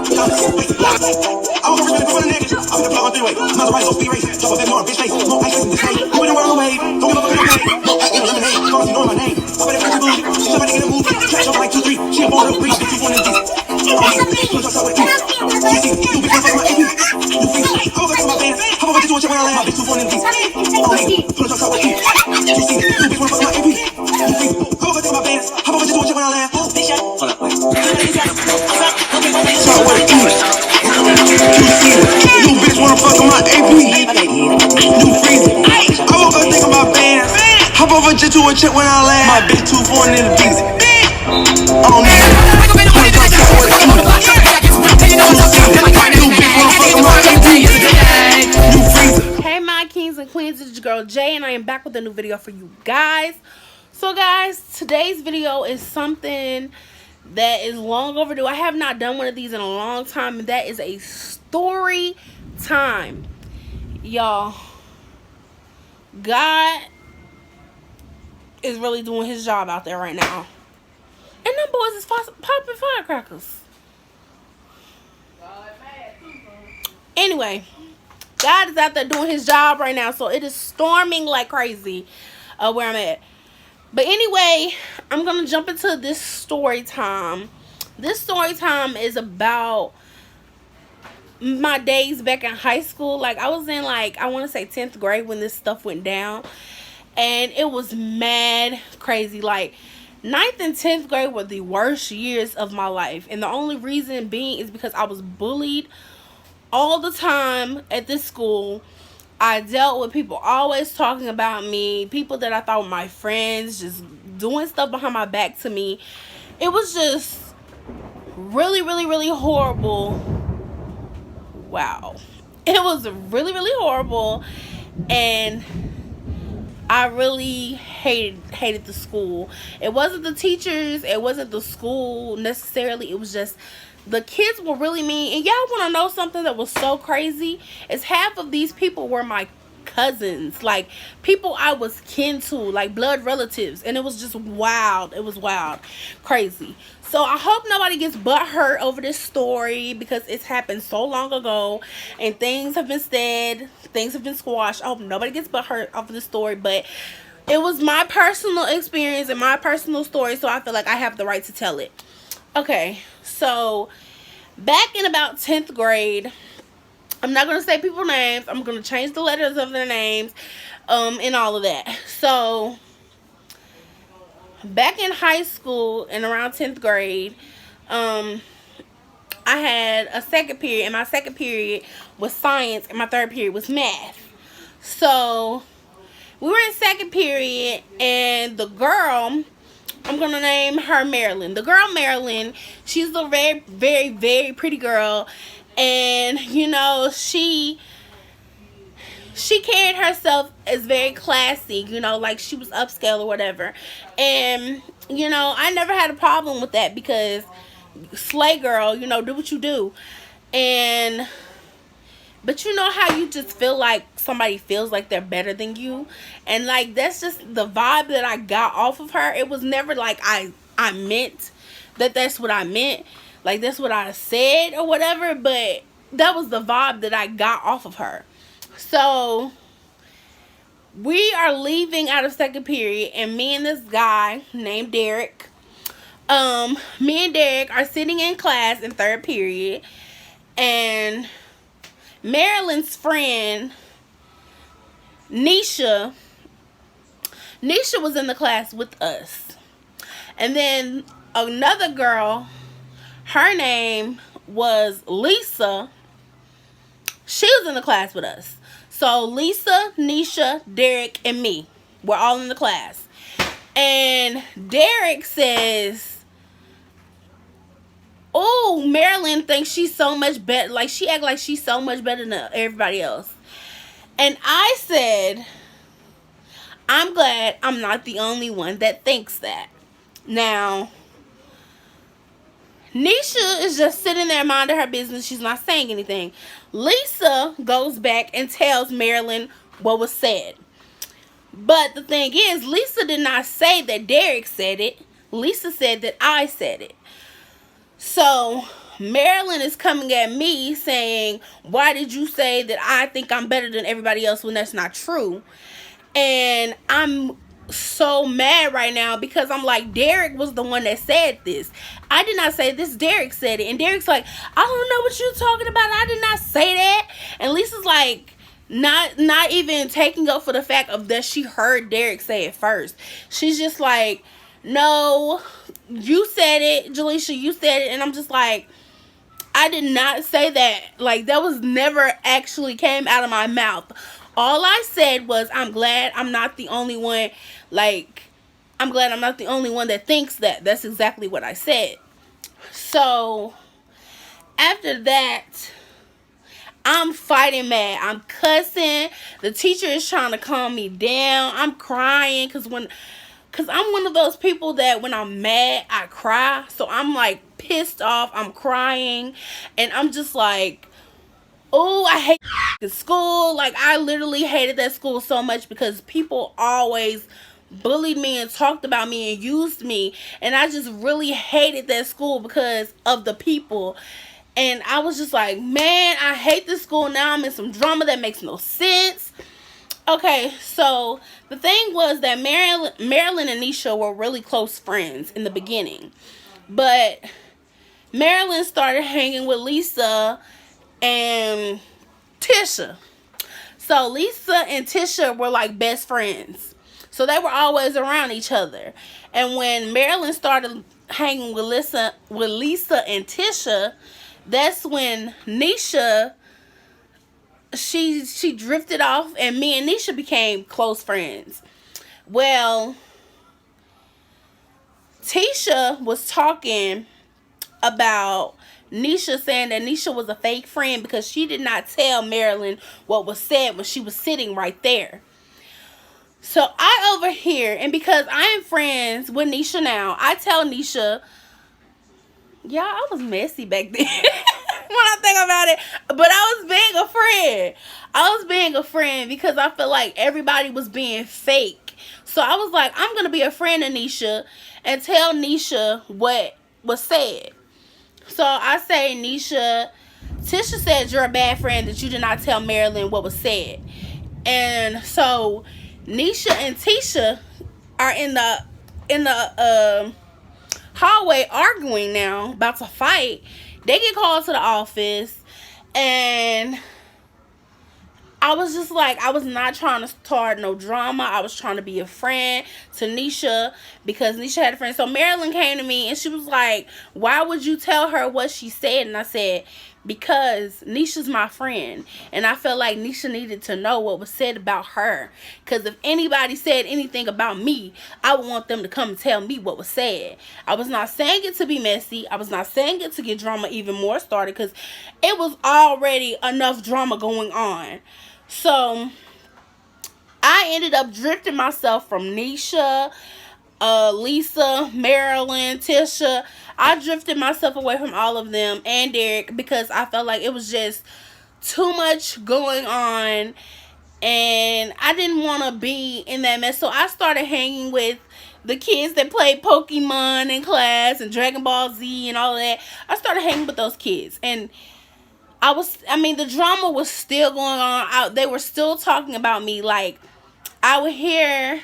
I'm gonna really put a nigga. I'm gonna plug on three-way. I'm not the right, go speed race. Drop a bit more, bitch face. More ice in the state. You in the world away. Don't give up a little name. More ice in lemonade. Call us, you know my name. I'm ready for the booty. She's somebody get a movie. Catch up like 2-3. She a border. Reach the 2 1 and 3. Put us up with 2. You be careful my AP. You think I'm gonna my bands. I'm gonna do what you want to land. Bitch 2 1 and 3. Put us up with 2. You be careful my AP. You think I'm gonna do my bands. I'm gonna do what you want to land. Hold up, wait. So what it is. You bitch wanna fuck on my AP. You freezing. I woke up thinking about bands. Hop over jet to a check when I land. My bitch 2 foreign in the visa. I don't need it. Hey my kings and queens, it's your girl Jay, and I am back with a new video for you guys. So guys, today's video is something that is long overdue. I have not done one of these in a long time, and that is a story time. Y'all, God is really doing his job out there right now. And them boys is popping firecrackers. Anyway, God is out there doing his job right now, so it is storming like crazy where I'm at. But anyway, I'm going to jump into this story time. This story time is about my days back in high school. Like, I was in, like, I want to say 10th grade when this stuff went down. And it was mad crazy. Like, 9th and 10th grade were the worst years of my life. And the only reason being is because I was bullied all the time at this school. I dealt with people always talking about me, people that I thought were my friends, just doing stuff behind my back to me. It was just really, really, really horrible. Wow. It was really, really horrible. And I really hated the school. It wasn't the teachers, it wasn't the school necessarily, it was just the kids were really mean. And y'all want to know something that was so crazy? Is half of these people were my cousins, like people I was kin to, like blood relatives. And it was just wild. It was wild, crazy. So I hope nobody gets butthurt over this story, because it's happened so long ago and things have been said, things have been squashed. I hope nobody gets butthurt over this story, but it was my personal experience and my personal story, so I feel like I have the right to tell it. Okay, so back in about 10th grade, I'm not going to say people's names. I'm going to change the letters of their names and all of that. So back in high school and around 10th grade, I had a second period, and my second period was science and my third period was math. So we were in second period, and the girl, I'm going to name her Marilyn. The girl Marilyn, she's a very, very, very pretty girl. And, you know, she carried herself as very classy, you know, like she was upscale or whatever. And, you know, I never had a problem with that, because slay girl, you know, do what you do. And but you know how you just feel like somebody feels like they're better than you? And like, that's just the vibe that I got off of her. It was never like I meant that's what I meant, like that's what I said or whatever, but that was the vibe that I got off of her. So we are leaving out of second period, and me and this guy named Derek, me and Derek are sitting in class in third period, and Marilyn's friend Nisha was in the class with us. And then another girl, her name was Lisa, she was in the class with us. So Lisa, Nisha, Derek, and me were all in the class. And Derek says, oh, Marilyn thinks she's so much better. Like, she act like she's so much better than everybody else. And I said, I'm glad I'm not the only one that thinks that. Now, Nisha is just sitting there minding her business. She's not saying anything. Lisa goes back and tells Marilyn what was said. But the thing is, Lisa did not say that Derek said it. Lisa said that I said it. So Marilyn is coming at me saying, why did you say that I think I'm better than everybody else when that's not true? And I'm so mad right now because I'm like, Derek was the one that said this. I did not say this. Derek said it. And Derek's like, I don't know what you're talking about. I did not say that. And Lisa's like, not even taking up for the fact of that she heard Derek say it first. She's just like, no, you said it, Jaleisha, you said it. And I'm just like, I did not say that. Like, that was never actually came out of my mouth. All I said was, I'm glad I'm not the only one. Like, I'm glad I'm not the only one that thinks that. That's exactly what I said. So, after that, I'm fighting mad. I'm cussing. The teacher is trying to calm me down. I'm crying because I'm one of those people that when I'm mad, I cry. So I'm like pissed off. I'm crying. And I'm just like, oh, I hate the school. Like, I literally hated that school so much because people always bullied me and talked about me and used me. And I just really hated that school because of the people. And I was just like, man, I hate this school. Now I'm in some drama that makes no sense. Okay, so the thing was that Marilyn and Nisha were really close friends in the beginning. But Marilyn started hanging with Lisa and Tisha. So Lisa and Tisha were like best friends. So they were always around each other. And when Marilyn started hanging with Lisa and Tisha, that's when Nisha, she drifted off, and me and Nisha became close friends. Well, Tisha was talking about Nisha, saying that Nisha was a fake friend because she did not tell Marilyn what was said when she was sitting right there. So I overhear, and because I am friends with Nisha now, I tell Nisha, y'all, I was messy back then. When I think about it. But I was being a friend. I was being a friend because I felt like everybody was being fake. So I was like, I'm going to be a friend of Nisha and tell Nisha what was said. So I say, Nisha, Tisha said you're a bad friend that you did not tell Marilyn what was said. And so Nisha and Tisha are in the hallway arguing now, about to fight. They get called to the office, and I was just like, I was not trying to start no drama. I was trying to be a friend to Nisha because Nisha had a friend. So Marilyn came to me and she was like, why would you tell her what she said? And I said, because Nisha's my friend, and I felt like Nisha needed to know what was said about her. Because if anybody said anything about me, I would want them to come and tell me what was said. I was not saying it to be messy. I was not saying it to get drama even more started, because it was already enough drama going on. So I ended up drifting myself from Nisha, Lisa, Marilyn, Tisha. I drifted myself away from all of them and Derek because I felt like it was just too much going on and I didn't want to be in that mess. So I started hanging with the kids that played Pokemon in class and Dragon Ball Z and all of that. I started hanging with those kids, and the drama was still going on. They were still talking about me. Like, I would hear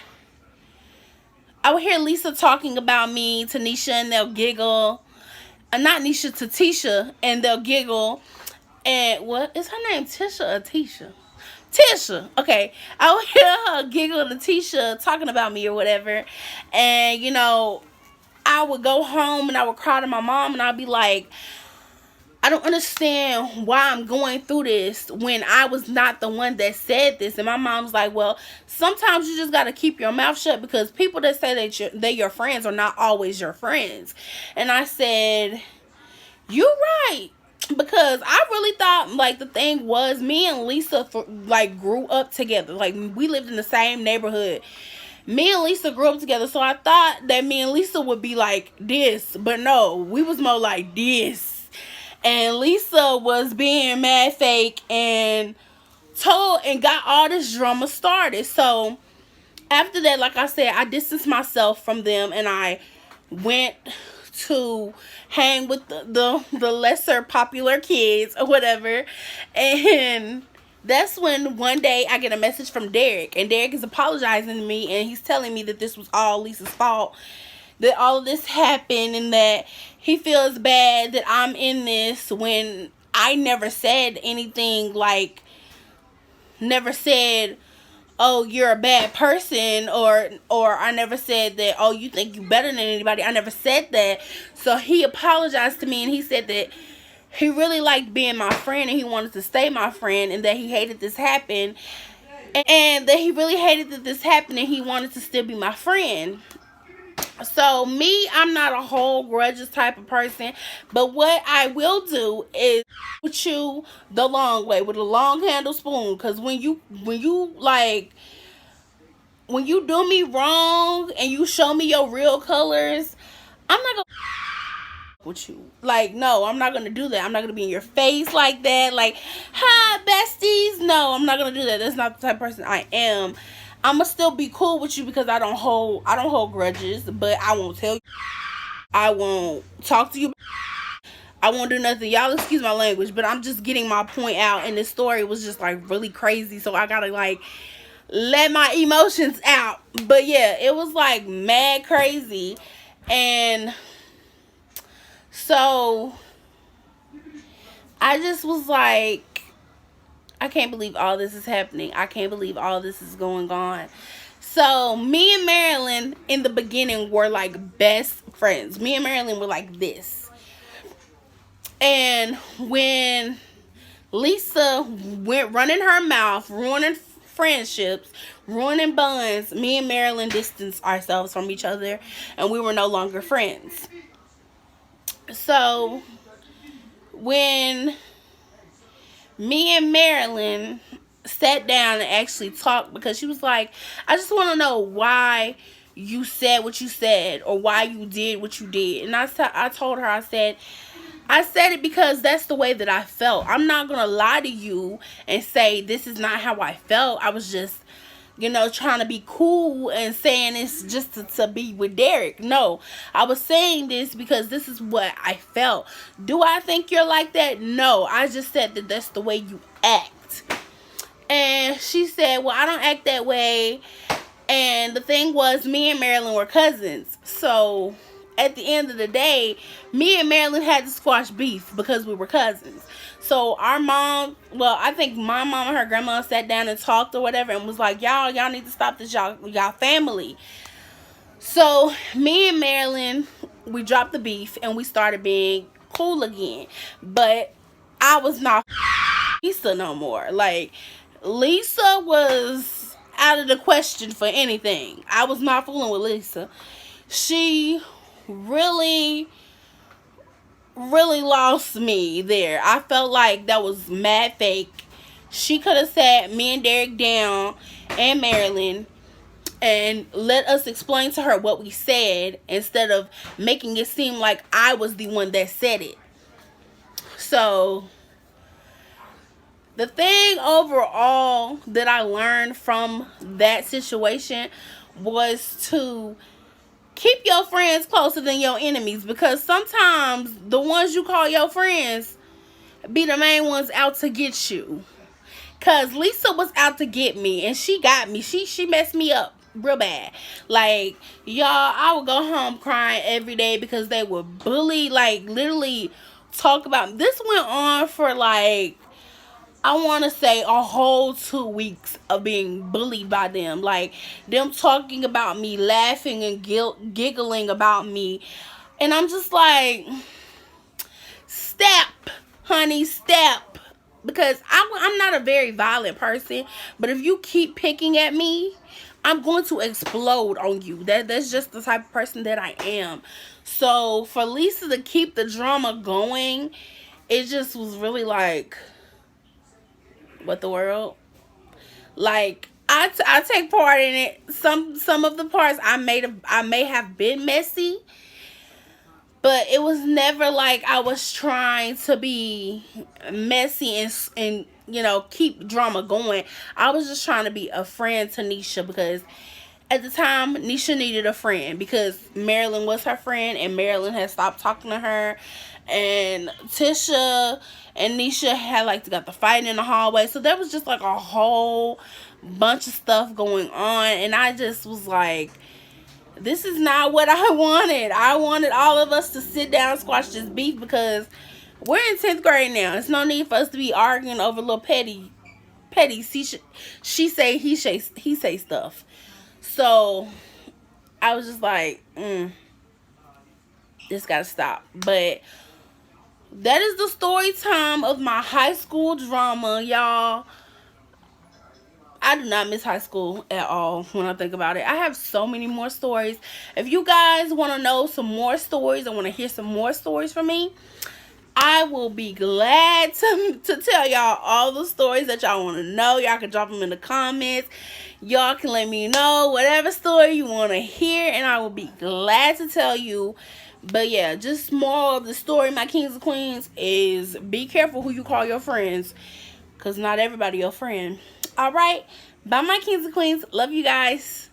Lisa talking about me to Nisha and they'll giggle. Not Nisha, to Tisha, and they'll giggle. And what is her name? Tisha or Tisha? Tisha. Okay. I would hear her giggle to Tisha talking about me or whatever. And, I would go home and I would cry to my mom and I'd be like, I don't understand why I'm going through this when I was not the one that said this. And my mom's like, well, sometimes you just got to keep your mouth shut because people that say that they're your friends are not always your friends. And I said, you're right. Because I really thought, like, the thing was, me and Lisa, grew up together. Like, we lived in the same neighborhood. Me and Lisa grew up together. So I thought that me and Lisa would be like this. But no, we was more like this. And Lisa was being mad fake and got all this drama started. So after that, like I said, I distanced myself from them and I went to hang with the lesser popular kids or whatever. And that's when one day I get a message from Derek, and Derek is apologizing to me, and he's telling me that this was all Lisa's fault, that all of this happened, and that he feels bad that I'm in this when I never said anything, like, never said, oh, you're a bad person, or I never said that, oh, you think you better than anybody. I never said that. So he apologized to me, and he said that he really liked being my friend, and he wanted to stay my friend, and that he hated this happen, and that he really hated that this happened, and he wanted to still be my friend. So me, I'm not a whole grudges type of person, but what I will do is chew the long way with a long handle spoon, because when you do me wrong and you show me your real colors, I'm not gonna with you. Like, no, I'm not gonna do that. I'm not gonna be in your face like that, like, hi besties. No, I'm not gonna do that. That's not the type of person I am. I'ma still be cool with you because I don't hold grudges, but I won't tell you, I won't talk to you, I won't do nothing. Y'all excuse my language, but I'm just getting my point out, and this story was just like really crazy, so I gotta like let my emotions out. But yeah, it was like mad crazy. And so I just was like, I can't believe all this is happening. I can't believe all this is going on. So me and Marilyn in the beginning were like best friends. Me and Marilyn were like this. And when Lisa went running her mouth, ruining friendships, ruining bonds, me and Marilyn distanced ourselves from each other, and we were no longer friends. So when me and Marilyn sat down and actually talked, because she was like, I just want to know why you said what you said, or why you did what you did. And I told her, I said it because that's the way that I felt. I'm not going to lie to you and say this is not how I felt. I was just, trying to be cool and saying this just to be with Derek. No, I was saying this because this is what I felt. Do I think you're like that? No, I just said that that's the way you act. And she said, well, I don't act that way. And the thing was, me and Marilyn were cousins. So at the end of the day, me and Marilyn had to squash beef because we were cousins. So our mom, well, I think my mom and her grandma sat down and talked or whatever, and was like, y'all need to stop this, y'all family. So me and Marilyn, we dropped the beef and we started being cool again. But I was not Lisa no more. Like, Lisa was out of the question for anything. I was not fooling with Lisa. She really lost me there. I felt like that was mad fake. She could have sat me and Derek down, and Marilyn, and let us explain to her what we said, instead of making it seem like I was the one that said it. So the thing overall that I learned from that situation was to keep your friends closer than your enemies, because sometimes the ones you call your friends be the main ones out to get you. Because Lisa was out to get me, and she got me. She messed me up real bad. Like, y'all, I would go home crying every day because they would bully, like, literally talk about. This went on for, like, I want to say a whole 2 weeks of being bullied by them. Like, them talking about me, laughing and giggling about me. And I'm just like, step, honey, step. Because I'm not a very violent person. But if you keep picking at me, I'm going to explode on you. That's just the type of person that I am. So for Lisa to keep the drama going, it just was really like, what the world? Like, I take part in it. Some of the parts I may have been messy, but it was never like I was trying to be messy and keep drama going. I was just trying to be a friend to Nisha, because At the time, Nisha needed a friend because Marilyn was her friend and Marilyn had stopped talking to her. And Tisha and Nisha had like got the fight in the hallway. So there was just like a whole bunch of stuff going on. And I just was like, this is not what I wanted. I wanted all of us to sit down and squash this beef because we're in 10th grade now. There's no need for us to be arguing over little petty she say, he say stuff. So I was just like, this gotta stop. But that is the story time of my high school drama, y'all. I do not miss high school at all when I think about it. I have so many more stories. If you guys want to know some more stories, I want to hear some more stories from me, I will be glad to tell y'all all the stories that y'all want to know. Y'all can drop them in the comments. Y'all can let me know whatever story you want to hear, and I will be glad to tell you. But yeah, just more of the story, my kings and queens, is be careful who you call your friends, because not everybody your friend. All right, bye, my kings and queens. Love you guys.